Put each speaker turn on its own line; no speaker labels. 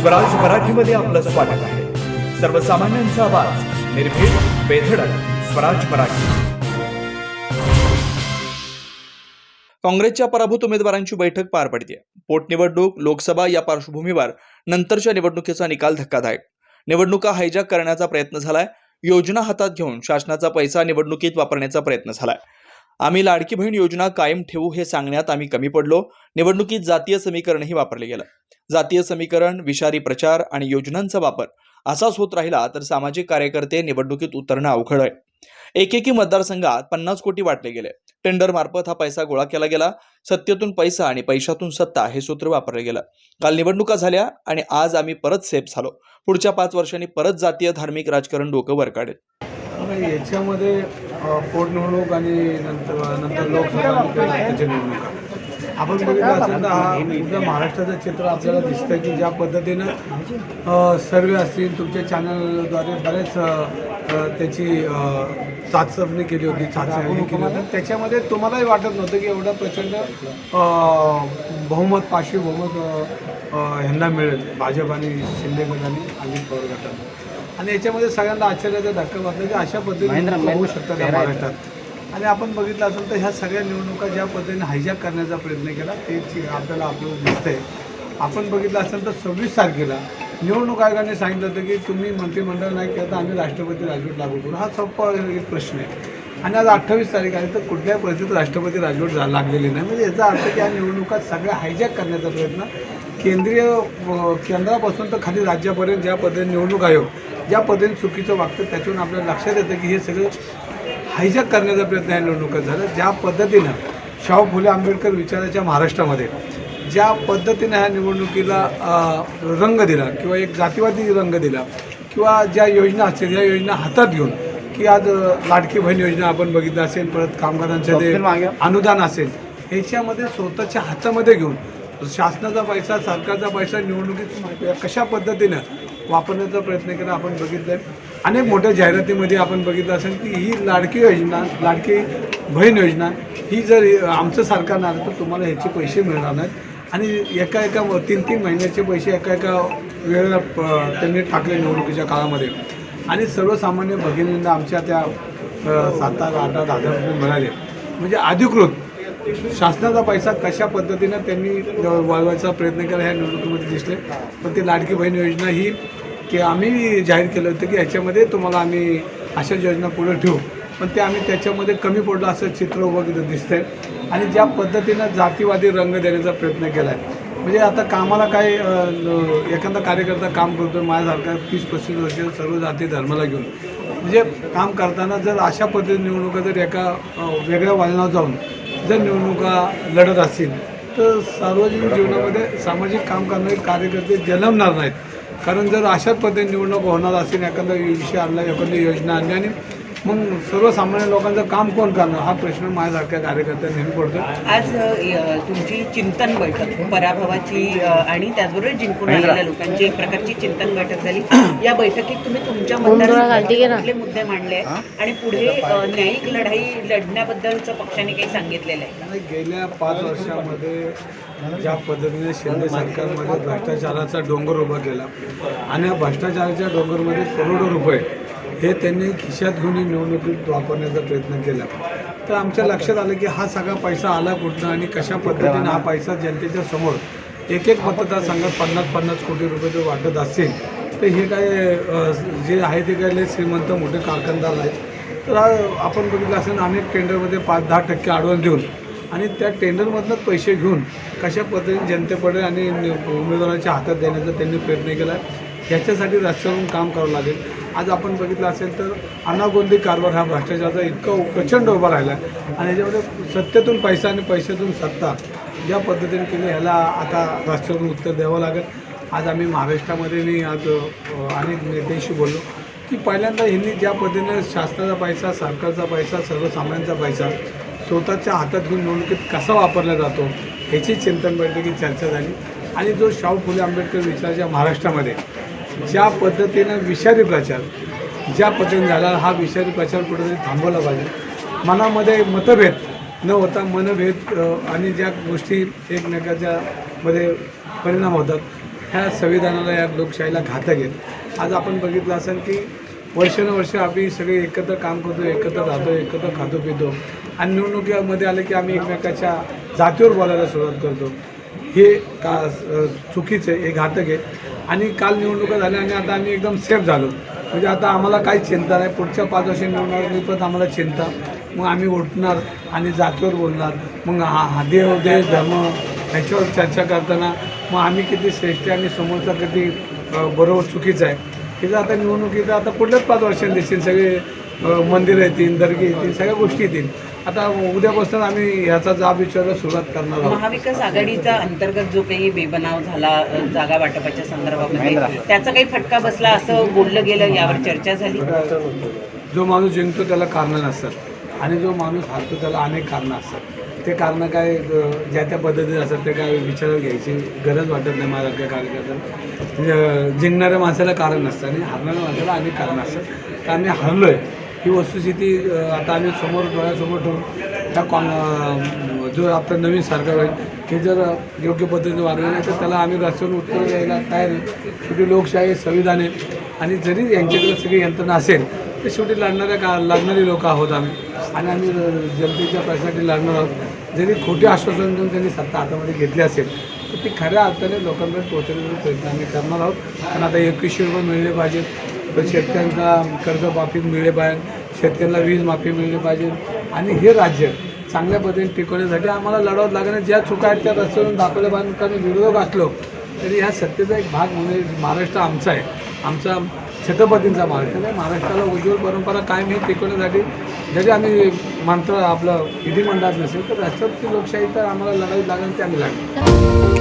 स्वराज मराठीमध्ये आपलं स्वागत आहे. सर्वसामान्यांचा आवाज, निर्भीड, बेधडक, स्वराज मराठी.
काँग्रेसच्या पराभूत उमेदवारांची बैठक पार पडते. पोटनिवडणूक, लोकसभा या पार्श्वभूमीवर नंतरच्या निवडणुकीचा निकाल धक्कादायक. निवडणुका हायजॅक करण्याचा प्रयत्न झालाय. योजना हातात घेऊन शासनाचा पैसा निवडणुकीत वापरण्याचा प्रयत्न झालाय. आम्ही लाडकी बहीण योजना कायम ठेवू हे सांगण्यात आम्ही कमी पडलो. निवडणुकीत जातीय समीकरणही वापरले गेलं. जातीय समीकरण, विषारी प्रचार आणि योजनांचा वापर असाच होत राहिला तर सामाजिक कार्यकर्ते निवडणुकीत उतरणं अवघड आहे. एकेकी मतदारसंघात 50 कोटी वाटले गेले. टेंडर मार्फत हा पैसा गोळा केला गेला. सत्तेतून पैसा आणि पैशातून सत्ता हे सूत्र वापरले गेलं. काल निवडणुका झाल्या आणि आज आम्ही परत सेफ झालो. पुढच्या 5 वर्षांनी परत जातीय धार्मिक राजकारण डोकं वर काढेल.
याच्यामध्ये पोटनिवडणूक आणि नंतर लोकसभा निवडणुका आपण बघितलं असेल तर हा उद्या महाराष्ट्राचं चित्र आपल्याला दिसतं की ज्या पद्धतीनं सर्वे असतील, तुमच्या चॅनलद्वारे बरेच त्याची चाचपणी केली होती, चाचणी केली होती. त्याच्यामध्ये तुम्हालाही वाटत नव्हतं की एवढं प्रचंड बहुमत, पाचवी बहुमत ह्यांना मिळेल, भाजप आणि शिंदे गट आणि अजित पवार गटांना. आणि याच्यामध्ये सगळ्यांना आश्चर्याचा धक्का बसला की अशा पद्धतीने होऊ शकतात या महाराष्ट्रात. आणि आपण बघितलं असेल तर ह्या सगळ्या निवडणुका ज्या पद्धतीने हायजॅक करण्याचा प्रयत्न केला तेच आपल्याला दिसतंय. आपण बघितलं असेल तर 26 तारखेला निवडणूक आयोगाने सांगितलं होतं की तुम्ही मंत्रिमंडळ नाही केलं तर आम्ही राष्ट्रपती राजवट लागू करू. हा सोपा एक प्रश्न आहे. आणि आज 28 तारीख आहे तर कुठल्याही परिस्थितीत राष्ट्रपती राजवट लागलेली नाही. म्हणजे याचा अर्थ की या निवडणुका सगळ्या हायजॅक करण्याचा प्रयत्न केंद्रापासून तर खाली राज्यापर्यंत ज्या पद्धतीने निवडणूक आयोग ज्या पद्धतीने चुकीचं वागतं त्याच्यावरून आपल्याला लक्षात येतं की हे सगळं हायजॅक करण्याचा प्रयत्न या निवडणुकीत झाला. ज्या पद्धतीनं शाहू फुले आंबेडकर विचाराच्या महाराष्ट्रामध्ये ज्या पद्धतीनं ह्या निवडणुकीला रंग दिला किंवा एक जातीवादी रंग दिला किंवा ज्या योजना असतील या योजना हातात घेऊन की आज लाडकी बहीण योजना आपण बघितलं असेल, परत कामगारांचं ते अनुदान असेल, ह्याच्यामध्ये स्वतःच्या हातामध्ये घेऊन शासनाचा पैसा, सरकारचा पैसा निवडणुकीत कशा पद्धतीनं वापरण्याचा प्रयत्न केला आपण बघितलं आहे. अनेक मोठ्या जाहिरातीमध्ये आपण बघितलं असेल की ही लाडकी योजना, लाडकी बहीण योजना ही जर आमचं सरकार आलं तर तुम्हाला ह्याचे पैसे मिळणार नाहीत. आणि एका 3-3 महिन्याचे पैसे एका वेळेला त्यांनी टाकले निवडणुकीच्या काळामध्ये. आणि सर्वसामान्य भगिनींना आमच्या त्या 7-8 हजार रुपये मिळाले. म्हणजे अधिकृत शासनाचा पैसा कशा पद्धतीनं त्यांनी वळवायचा प्रयत्न केला ह्या निवडणुकीमध्ये दिसले. पण ती लाडकी बहीण योजना ही की आम्ही जाहीर केलं होतं की ह्याच्यामध्ये तुम्हाला आम्ही अशा योजना पुढे ठेवू, पण ते आम्ही त्याच्यामध्ये कमी पडलो असं चित्र उभं दिसतंय. आणि ज्या पद्धतीनं जातीवादी रंग देण्याचा प्रयत्न केला आहे. म्हणजे आता कामाला काय एखादा कार्यकर्ता काम करतो माझ्यासारखा 30-35 वर्ष सर्व जाती धर्माला घेऊन, म्हणजे काम करताना जर अशा पद्धतीने निवडणुका जर एका वेगळ्या वळणावर जाऊन जर निवडणुका लढत असतील तर सार्वजनिक जीवनामध्ये सामाजिक काम करणारे कार्यकर्ते जन्मणार नाहीत. कारण जर अशाच पद्धतीने निवडणूक होणार असेल, एखादा विषय आणला, एखादी योजना आणली आणि मग सर्वसामान्य लोकांचं काम कोण करणार हा प्रश्न माझ्यासारख्या कार्यकर्त्यांना नेहमी पडतो.
आज तुमची चिंतन बैठक पराभवाची आणि त्याचबरोबर जिंकून आलेल्या लोकांची एक प्रकारची चिंतन बैठक झाली. या बैठकीत तुम्ही तुमच्या मतदारांचे मुद्दे मांडले आणि पुढे न्यायिक लढाई लढण्याबद्दलचं पक्षाने काही सांगितलेलं आहे.
गेल्या 5 वर्षामध्ये ज्या पद्धतीने शिंदे सरकारमध्ये भ्रष्टाचाराचा डोंगर उभा केला आणि या भ्रष्टाचाराच्या डोंगरमध्ये करोडो रुपये हे त्यांनी खिशात घेऊन निवडणुकीत वापरण्याचा प्रयत्न केला. तर आमच्या लक्षात आलं की हा सगळा पैसा आला कुठनं आणि कशा पद्धतीने हा पैसा जनतेच्या समोर एक मतदारसंघात 50-50 कोटी रुपये जर वाटत असेल तर हे काय जे आहे ते काय श्रीमंत मोठे कारखानदार आहेत. तर आपण बघितलं असेल अनेक टेंडरमध्ये 5-10% ॲडव्हान्स देऊन आणि त्या टेंडरमधनंच पैसे घेऊन कशा पद्धतीने जनतेकडे आणि उमेदवारांच्या हातात देण्याचा त्यांनी प्रयत्न केला. ह्याच्यासाठी रस्त्यावरून काम करावं लागेल. आज आपण बघितलं असेल तर अनागोंदी कारभार हा भ्रष्टाचाराचा इतका प्रचंड उभा राहिला आणि ह्याच्यामध्ये सत्तेतून पैसा आणि पैशातून सत्ता ज्या पद्धतीने केली ह्याला आता रस्त्यावरून उत्तर द्यावं लागेल. आज आम्ही महाराष्ट्रामध्ये मी आज अनेक नेत्यांशी बोललो की पहिल्यांदा ह्यांनी ज्या पद्धतीने शासनाचा पैसा, सरकारचा पैसा, सर्वसामान्यांचा पैसा स्वतःच्या हातात घेऊन निवडणुकीत कसा वापरला जातो ह्याची चिंतन बैठकीत चर्चा झाली. आणि जो शाहू फुले आंबेडकर विचाराच्या महाराष्ट्रामध्ये ज्या पद्धतीनं विषारी प्रचार ज्या पद्धतीने झाला हा विषारी प्रचार कुठेतरी थांबवला पाहिजे. मनामध्ये मतभेद न होता मनभेद आणि ज्या गोष्टी एकमेकाच्या मध्ये परिणाम होतात ह्या संविधानाला, या लोकशाहीला घातक आहेत. आज आपण बघितलं असेल की वर्षानुवर्ष आम्ही सगळे एकत्र काम करतो, एकत्र राहतो, एकत्र खातो पितो आणि निवडणुकीमध्ये आले की आम्ही एकमेकाच्या जातीवर बोलायला सुरुवात करतो. हे चुकीचं आहे, हे घातक आहे. आणि काल निवडणुका झाल्या आणि आता आम्ही एकदम सेफ झालो. म्हणजे आता आम्हाला काही चिंता नाही. पुढच्या 5 वर्षांनी निवडणुकीत पण आम्हाला चिंता. मग आम्ही उठणार आणि जातीवर बोलणार. मग देव देश धर्म ह्याच्यावर चर्चा करताना मग आम्ही किती श्रेष्ठ आणि समोरचा किती बरोबर चुकीचं आहे हे जर आता निवडणुकीत आता पुढल्याच 5 वर्षांनी दिसतील. सगळे मंदिरं येतील, दर्गे येतील, सगळ्या गोष्टी येतील. आता उद्यापासून आम्ही ह्याचा जाब विचारायला सुरुवात करणार आहोत.
महाविकास आघाडीचा अंतर्गत जो काही बेबनाव झाला जागा वाटपाच्या संदर्भामध्ये त्याचा काही फटका बसला असं बोललं गेलं, यावर चर्चा झाली.
जो माणूस जिंकतो त्याला कारणं नसतात आणि जो माणूस हारतो त्याला अनेक कारणं असतात. ते कारणं काय ज्या त्या पद्धतीने असतात ते काय विचारात घ्यायची गरज वाटत नाही मला त्या कार्यकर्त्याला. जिंकणाऱ्या माणसाला कारण नसतं आणि हारणाऱ्या माणसाला अनेक कारणं असतात. तर आम्ही हरलो आहे ही वस्तुस्थिती आता आम्ही डोळ्यासमोर ठेवून त्या जो आता नवीन सरकार होईल हे जर योग्य पद्धतीने वागलं नाही तर त्याला आम्ही रस्त्यावर उत्तर द्यायला तयार आहे. शेवटी लोकशाही संविधान आहे आणि जरी यांच्याकडे सगळी यंत्रणा असेल तर शेवटी लढणारी लोक आहोत आम्ही आणि आम्ही जनतेच्या प्रश्नासाठी लढणार आहोत. जरी खोटी आश्वासन देऊन त्यांनी सत्ता हातामध्ये घेतली असेल तर ती खऱ्या अर्थाने लोकांपर्यंत पोहोचवण्याचा प्रयत्न आम्ही करणार आहोत. आणि आता 2100 रुपये मिळले पाहिजेत, तर शेतकऱ्यांचा कर्जमाफी मिळले पाहिजे, शेतकऱ्यांना वीज माफी मिळली पाहिजे आणि हे राज्य चांगल्या पद्धतीने टिकवण्यासाठी आम्हाला लढावं लागणार. ज्या चुका आहेत त्या रस्त्यावरून दाखवल्या पाहिजे. कारण विरोधक असलो तरी ह्या सत्तेचा एक भाग म्हणजे महाराष्ट्र आमचा आहे, आमचा छत्रपतींचा महाराष्ट्र आहे. महाराष्ट्राला उज्ज्वल परंपरा कायम हे टिकवण्यासाठी जरी आम्ही मंत्र आपलं विधिमंडळात नसेल तर रस्त्यावरची लोकशाही तर आम्हाला लढावी लागेल, ते आम्ही लढणार.